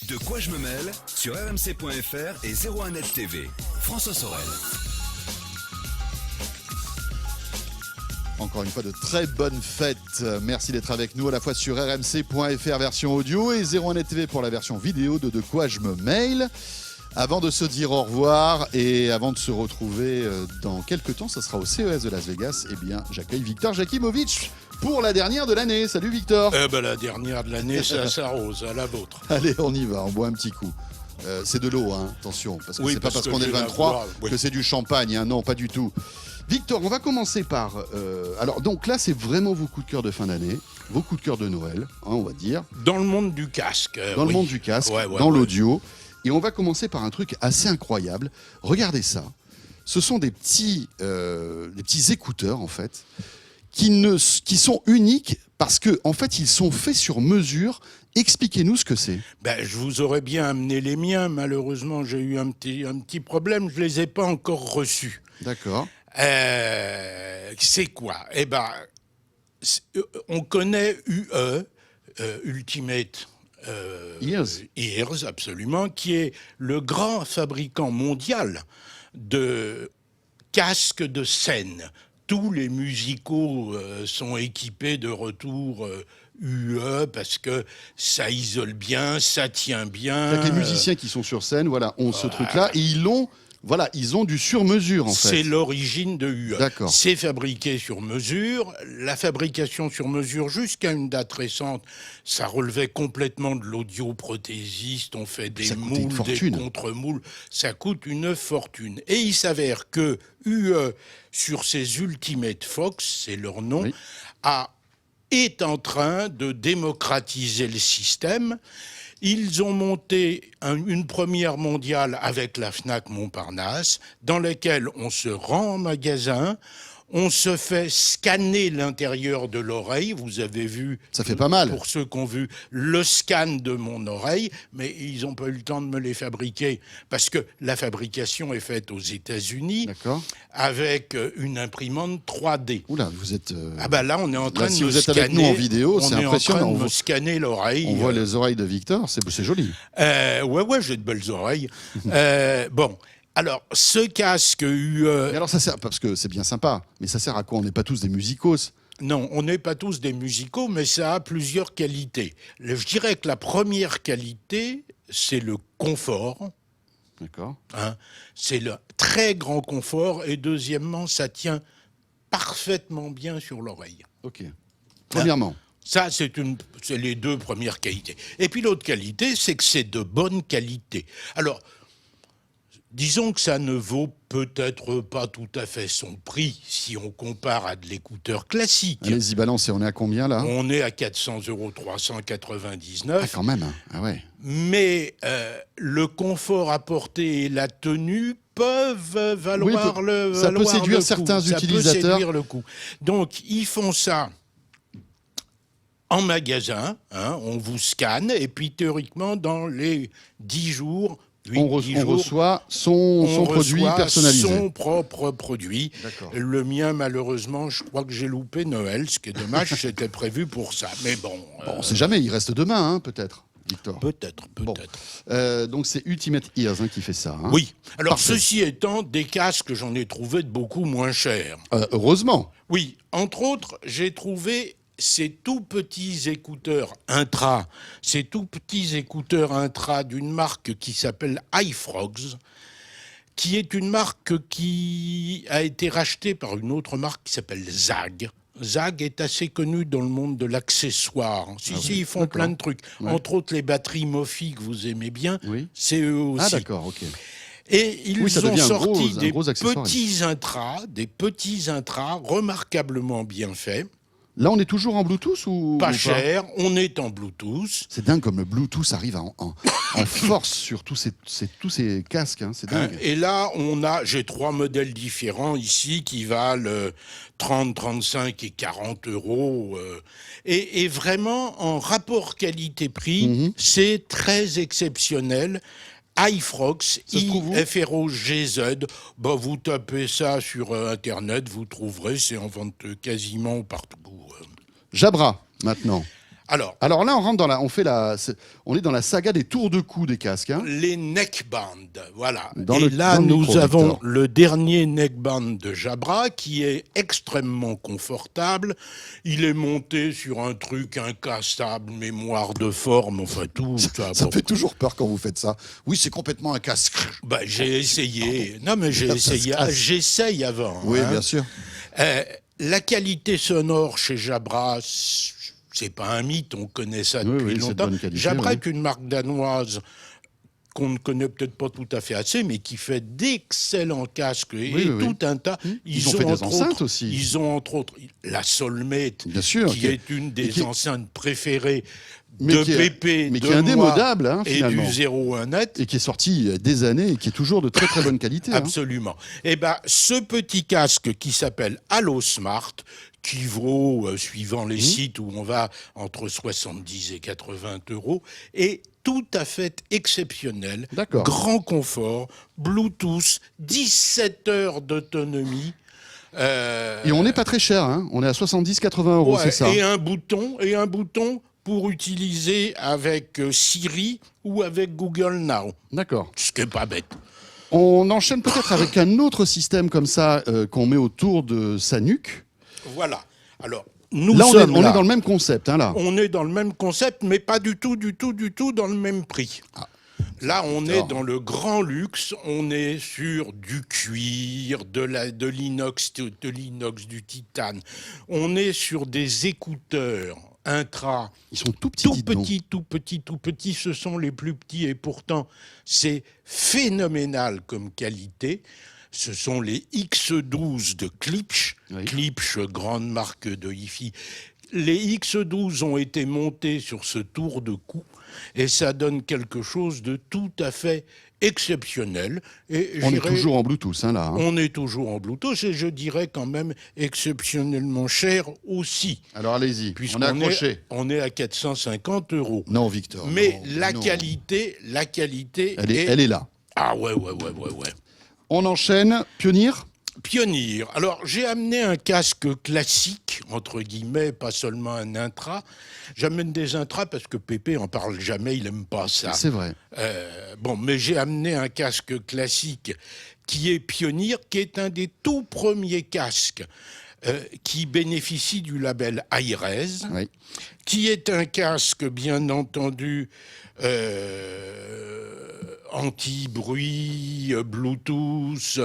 De quoi je me mêle sur rmc.fr et 01net TV. François Sorel. Encore une fois, de très bonnes fêtes. Merci d'être avec nous à la fois sur rmc.fr version audio et 01net TV pour la version vidéo de quoi je me mail. Avant de se dire au revoir et avant de se retrouver dans quelques temps, ça sera au CES de Las Vegas, eh bien, j'accueille Victor Jakimovic pour la dernière de l'année. Salut Victor. La dernière de l'année, c'est à Saint-Rose, à la vôtre. Allez, on y va, on boit un petit coup. C'est de l'eau, hein, attention, parce que oui, c'est pas parce qu'on est le 23 que c'est du champagne, hein, non, pas du tout. Victor, on va commencer par... alors, donc là, c'est vraiment vos coups de cœur de fin d'année, vos coups de cœur de Noël, hein, on va dire. Dans le monde du casque. Dans le monde du casque, dans l'audio. Et on va commencer par un truc assez incroyable. Regardez ça. Ce sont des petits écouteurs, en fait, qui sont uniques parce que, en fait, ils sont faits sur mesure. Expliquez-nous ce que c'est. Je vous aurais bien amené les miens. Malheureusement, j'ai eu un petit problème. Je les ai pas encore reçus. D'accord. C'est quoi ? On connaît UE, Ultimate Ears, absolument, qui est le grand fabricant mondial de casques de scène. Tous les musicaux sont équipés de retour UE parce que ça isole bien, ça tient bien. Les musiciens qui sont sur scène, ont ce truc-là et ils ont du sur-mesure en fait. C'est l'origine de UE. D'accord. C'est fabriqué sur mesure. La fabrication sur mesure, jusqu'à une date récente, ça relevait complètement de l'audioprothésiste. On fait des moules, des contre-moules. Ça coûte une fortune. Et il s'avère que UE, sur ses Ultimate Fox, c'est leur nom, est en train de démocratiser le système. Ils ont monté une première mondiale avec la Fnac Montparnasse, dans laquelle on se rend en magasin, on se fait scanner l'intérieur de l'oreille. Vous avez vu, ça fait pas mal. Pour ceux qui ont vu, le scan de mon oreille, mais ils n'ont pas eu le temps de me les fabriquer parce que la fabrication est faite aux États-Unis. D'accord. Avec une imprimante 3D. Oula, vous êtes... là, on est en train de si vous êtes avec nous en vidéo, c'est impressionnant. On est en train de me scanner l'oreille. On voit les oreilles de Victor, c'est joli. Ouais, j'ai de belles oreilles. Alors, ce casque UE... Mais alors, ça sert, parce que c'est bien sympa, mais ça sert à quoi ? On n'est pas tous des musicos. Non, on n'est pas tous des musicaux, mais ça a plusieurs qualités. Je dirais que la première qualité, c'est le confort. D'accord. C'est le très grand confort. Et deuxièmement, ça tient parfaitement bien sur l'oreille. OK. Premièrement. Ça, c'est les deux premières qualités. Et puis l'autre qualité, c'est que c'est de bonne qualité. Alors, disons que ça ne vaut peut-être pas tout à fait son prix si on compare à de l'écouteur classique. Allez-y, balancez. On est à combien, là ? On est à 400 €, 399. Ah, quand même. Ah ouais. Mais le confort apporté et la tenue peuvent valoir le coup. Ça peut séduire certains utilisateurs. Ça peut séduire le coup. Donc, ils font ça en magasin. On vous scanne. Et puis, théoriquement, dans les 10 jours... On reçoit son produit personnalisé. Son propre produit. D'accord. Le mien, malheureusement, je crois que j'ai loupé Noël, ce qui est dommage, c'était prévu pour ça. Mais bon... on ne sait jamais, il reste demain, peut-être, Victor. Peut-être. Bon. Donc c'est Ultimate Ears qui fait ça. Oui. Alors, parfait. Ceci étant, des casques, j'en ai trouvé de beaucoup moins chers. Heureusement. Oui. Entre autres, j'ai trouvé... ces tout petits écouteurs intra, d'une marque qui s'appelle iFrogs, qui est une marque qui a été rachetée par une autre marque qui s'appelle Zag. Zag est assez connu dans le monde de l'accessoire. Ils font plein de trucs. Ouais. Entre autres, les batteries Mophie que vous aimez bien, c'est eux aussi. Ah d'accord, ok. Et ils ont sorti des petits intras remarquablement bien faits. Là, on est toujours en Bluetooth ou pas cher, on est en Bluetooth. C'est dingue comme le Bluetooth arrive en force sur tous ces casques, c'est dingue. Et là, j'ai 3 modèles différents ici qui valent 30, 35 et 40 €. Et vraiment, en rapport qualité-prix, c'est très exceptionnel. iFrogs, IFROGZ. Vous tapez ça sur Internet, vous trouverez, c'est en vente quasiment partout. Jabra, maintenant. Alors là, on rentre on est dans la saga des tours de cou des casques. Hein. Les neckbands, voilà. Là, nous avons le dernier neckband de Jabra qui est extrêmement confortable. Il est monté sur un truc incassable, mémoire de forme, enfin tout. Ça fait toujours peur quand vous faites ça. Oui, c'est complètement un casque. J'ai essayé. Non, mais j'ai essayé. J'essaye avant. Oui, bien sûr. La qualité sonore chez Jabra, c'est pas un mythe, on connaît ça depuis longtemps. Jabra est une marque danoise qu'on ne connaît peut-être pas tout à fait assez, mais qui fait d'excellents casques et tout un tas. Ils ont fait des enceintes aussi. Ils ont entre autres la Soulmate, qui est une des enceintes préférées de Pépé, mais qui est indémodable, hein, et finalement. du 01 Net. Et qui est sorti des années et qui est toujours de très très bonne qualité. Absolument. Et ce petit casque qui s'appelle Allo Smart, qui vaut, suivant les sites où on va, entre 70 et 80 €, est tout à fait exceptionnel. Grand confort, Bluetooth, 17 heures d'autonomie. Et on n'est pas très cher, hein. On est à 70-80 €, c'est ça. Et un bouton pour utiliser avec Siri ou avec Google Now. D'accord. Ce qui n'est pas bête. On enchaîne peut-être avec un autre système comme ça qu'on met autour de sa nuque. Voilà. Alors, on est dans le même concept, hein, là. On est dans le même concept, mais pas du tout dans le même prix. Là, on est dans le grand luxe, on est sur du cuir, de l'inox, du titane. On est sur des écouteurs intra. Ils sont tout petits. Tout petits. Ce sont les plus petits et pourtant, c'est phénoménal comme qualité. Ce sont les X12 de Klipsch. Klipsch, grande marque de hi-fi. Les X12 ont été montés sur ce tour de cou et ça donne quelque chose de tout à fait exceptionnel. Et on est toujours en Bluetooth, hein, là. Hein. On est toujours en Bluetooth et je dirais quand même exceptionnellement cher aussi. Alors allez-y, on est accroché. On est à 450 €. Non, Victor. Mais la qualité, elle est là. Ah ouais. On enchaîne. Pionnier. Alors, j'ai amené un casque classique, entre guillemets, pas seulement un intra. J'amène des intras parce que Pépé en parle jamais, il aime pas ça. C'est vrai. Mais j'ai amené un casque classique qui est Pionnier, qui est un des tout premiers casques qui bénéficie du label Hi-Res, qui est un casque, bien entendu, anti-bruit, Bluetooth,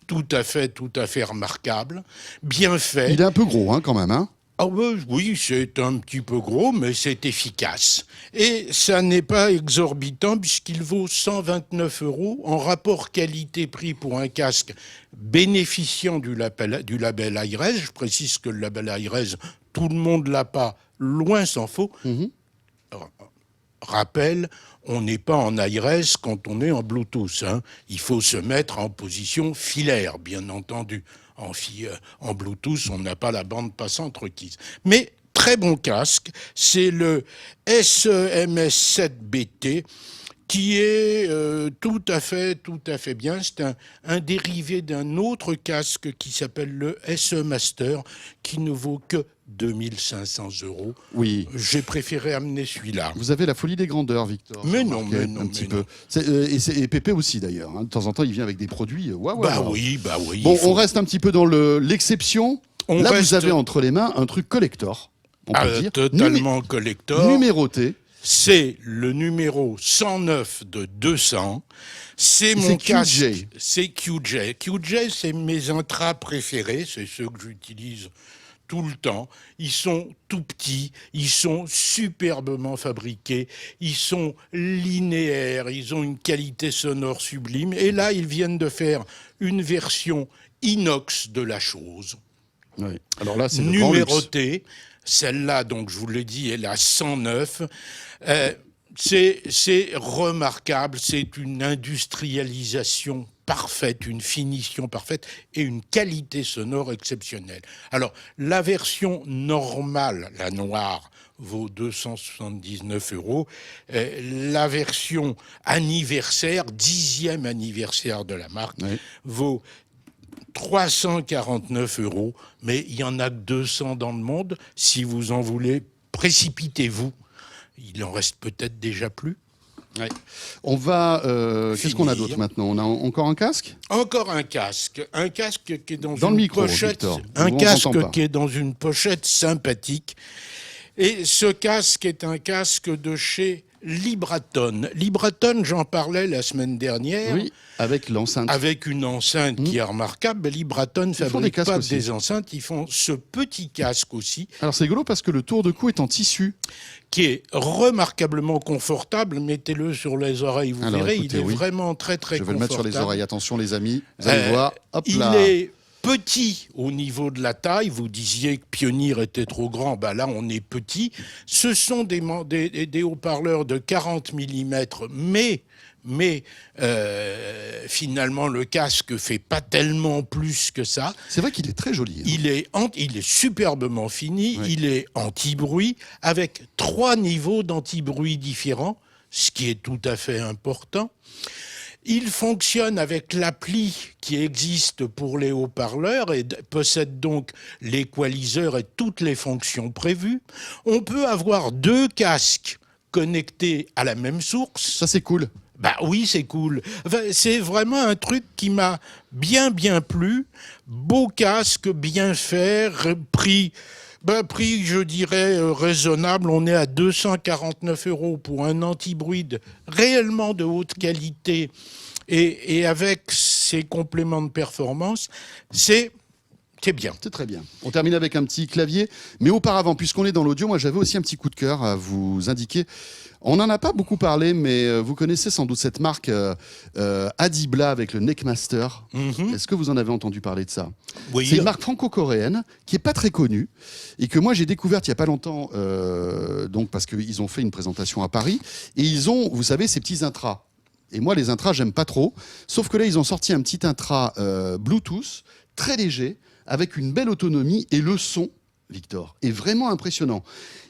tout à fait remarquable, bien fait. Il est un peu gros, hein, quand même, hein. Ah oui, c'est un petit peu gros, mais c'est efficace. Et ça n'est pas exorbitant puisqu'il vaut 129 € en rapport qualité-prix pour un casque bénéficiant du label Hi-Res. Je précise que le label Hi-Res, tout le monde l'a pas, loin s'en faut. Rappel, on n'est pas en Hi-Res quand on est en Bluetooth. Hein. Il faut se mettre en position filaire, bien entendu. En Bluetooth, on n'a pas la bande passante requise. Mais très bon casque, c'est le SEMS7BT qui est tout à fait bien. C'est un dérivé d'un autre casque qui s'appelle le SE Master, qui ne vaut que 2500 €. Oui. J'ai préféré amener celui-là. Vous avez la folie des grandeurs, Victor. Mais non. Peu. Et Pépé aussi, d'ailleurs. Hein. De temps en temps, il vient avec des produits. Oui. Bon, on reste un petit peu dans l'exception. Là, vous avez entre les mains un truc collector. On peut dire. Totalement collector. Numéroté. C'est le numéro 109 de 200. C'est mon casque. C'est QJ. QJ, c'est mes intras préférés. C'est ceux que j'utilise tout le temps. Ils sont tout petits, ils sont superbement fabriqués, ils sont linéaires, ils ont une qualité sonore sublime. Et là, ils viennent de faire une version inox de la chose. Oui. Alors là, c'est numérotée. Celle-là, donc, je vous l'ai dit, est la 109. C'est remarquable, c'est une industrialisation parfaite, une finition parfaite et une qualité sonore exceptionnelle. Alors, la version normale, la noire, vaut 279 €. La version anniversaire, 10e anniversaire de la marque, vaut 349 €, mais il y en a que 200 dans le monde. Si vous en voulez, précipitez-vous. Il en reste peut-être déjà plus. Ouais. On va. Qu'est-ce qu'on a d'autre maintenant? On a encore un casque? Encore un casque. Un casque qui est dans le une micro, pochette. Victor. Un On casque s'entend pas. qui est dans une pochette sympathique. Et ce casque est un casque de chez Libraton. Libraton, j'en parlais la semaine dernière. Oui, avec l'enceinte. Avec une enceinte qui est remarquable. Libraton ne fabrique pas des enceintes, ils font ce petit casque aussi. Alors c'est rigolo parce que le tour de cou est en tissu. Qui est remarquablement confortable. Mettez-le sur les oreilles, vous verrez, écoutez, il est vraiment très très confortable. Je vais le mettre sur les oreilles, attention les amis, vous allez voir, hop là. Il est petit au niveau de la taille, vous disiez que Pioneer était trop grand, là on est petit. Ce sont des haut-parleurs de 40 mm, mais finalement le casque fait pas tellement plus que ça. C'est vrai qu'il est très joli. Hein. Il est superbement fini, oui. Il est anti-bruit, avec 3 niveaux d'anti-bruit différents, ce qui est tout à fait important. Il fonctionne avec l'appli qui existe pour les haut-parleurs et possède donc l'équaliseur et toutes les fonctions prévues. On peut avoir 2 casques connectés à la même source. Ça, c'est cool. Oui, c'est cool. Enfin, c'est vraiment un truc qui m'a bien plu. Beau casque, bien fait, prix, je dirais, raisonnable. On est à 249 € pour un anti-bruit réellement de haute qualité et avec ses compléments de performance, c'est bien. C'est très bien. On termine avec un petit clavier. Mais auparavant, puisqu'on est dans l'audio, moi j'avais aussi un petit coup de cœur à vous indiquer. On n'en a pas beaucoup parlé, mais vous connaissez sans doute cette marque Adibla avec le Neckmaster. Est-ce que vous en avez entendu parler de ça? Oui. C'est une marque franco-coréenne qui n'est pas très connue et que moi j'ai découverte il n'y a pas longtemps, donc parce qu'ils ont fait une présentation à Paris. Et ils ont, vous savez, ces petits intras. Et moi, les intras, j'aime pas trop. Sauf que là, ils ont sorti un petit intra Bluetooth, très léger, avec une belle autonomie et le son, Victor, est vraiment impressionnant.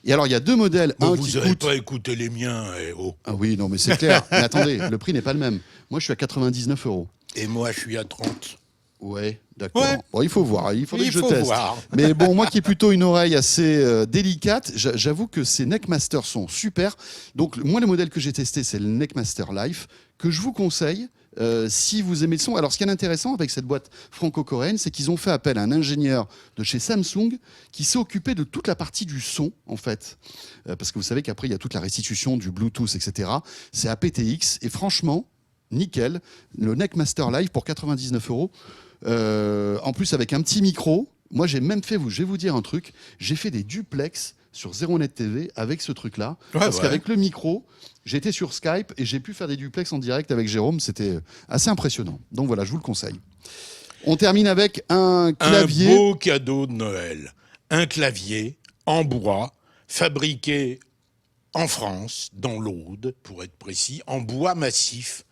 Et alors, il y a 2 modèles. Mais vous n'avez pas écouté les miens, oh. Ah oui, non, mais c'est clair. Mais attendez, le prix n'est pas le même. Moi, je suis à 99 €. Et moi, je suis à 30. Ouais, d'accord. Ouais. Bon, il faut voir, il faudrait que je teste. Mais bon, moi qui ai plutôt une oreille assez délicate, j'avoue que ces Neckmaster sont super. Donc, moi, le modèle que j'ai testé, c'est le Neckmaster Life, que je vous conseille. Si vous aimez le son. Alors, ce qui est intéressant avec cette boîte franco-coréenne, c'est qu'ils ont fait appel à un ingénieur de chez Samsung qui s'est occupé de toute la partie du son, en fait. Parce que vous savez qu'après, il y a toute la restitution du Bluetooth, etc. C'est aptX. Et franchement, nickel. Le Neckmaster Live pour 99 €. En plus, avec un petit micro. Moi, j'ai même fait, je vais vous dire un truc, j'ai fait des duplex sur 01net TV avec ce truc-là. Parce qu'avec le micro, j'étais sur Skype et j'ai pu faire des duplex en direct avec Jérôme. C'était assez impressionnant. Donc voilà, je vous le conseille. On termine avec un clavier. Un beau cadeau de Noël. Un clavier en bois, fabriqué en France, dans l'Aude, pour être précis, en bois massif.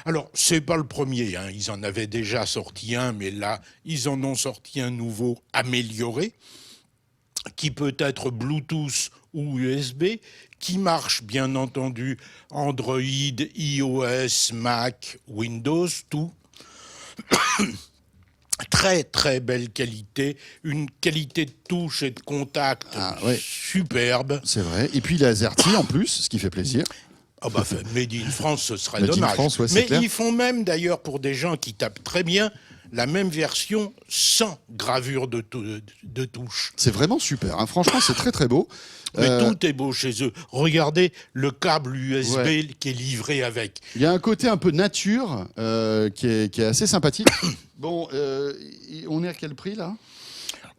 Alors, c'est pas le premier, hein. Ils en avaient déjà sorti un, mais là, ils en ont sorti un nouveau amélioré, qui peut être Bluetooth ou USB, qui marche bien entendu Android, iOS, Mac, Windows, tout. Très très belle qualité, une qualité de touche et de contact superbe. C'est vrai, et puis il est AZERTY en plus, ce qui fait plaisir. Made in France, ce serait dommage. Mais ils font même d'ailleurs pour des gens qui tapent très bien, la même version sans gravure de touche. C'est vraiment super, hein. Franchement c'est très très beau. Mais tout est beau chez eux. Regardez le câble USB qui est livré avec. Il y a un côté un peu nature qui est assez sympathique. Bon, on est à quel prix là ?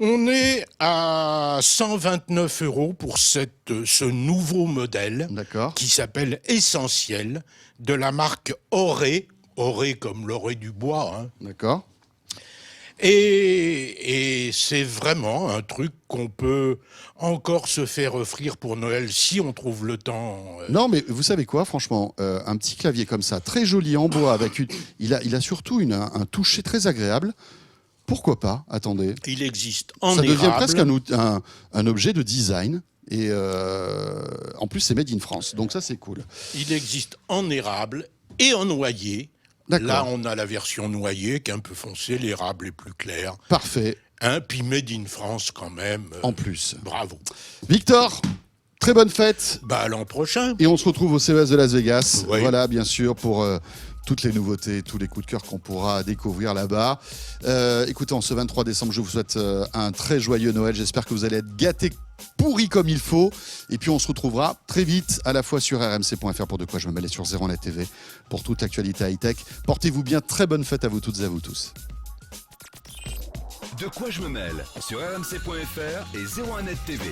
On est à 129 € pour ce nouveau modèle qui s'appelle Essentiel, de la marque Oré. Oré comme l'oré du bois. Hein. D'accord. Et c'est vraiment un truc qu'on peut encore se faire offrir pour Noël si on trouve le temps. Non, mais vous savez quoi, franchement, un petit clavier comme ça, très joli en bois, avec il a surtout un toucher très agréable. Pourquoi pas ? Attendez. Il existe en érable. Ça devient presque un objet de design. Et en plus, c'est made in France. Donc ça, c'est cool. Il existe en érable et en noyer. Là, on a la version noyée qui est un peu foncée, l'érable est plus clair. Parfait. Puis made in France quand même. En plus. Bravo. Victor, Très bonne fête. À l'an prochain. Et on se retrouve au CES de Las Vegas. Oui. Voilà, bien sûr, pour toutes les nouveautés, tous les coups de cœur qu'on pourra découvrir là-bas. Écoutez, en ce 23 décembre, je vous souhaite un très joyeux Noël. J'espère que vous allez être gâtés, pourris comme il faut. Et puis, on se retrouvera très vite, à la fois sur rmc.fr pour De Quoi Je Me Mêle et sur 01net TV pour toute l'actualité high-tech. Portez-vous bien. Très bonne fête à vous toutes et à vous tous. De Quoi Je Me Mêle sur rmc.fr et 01net TV.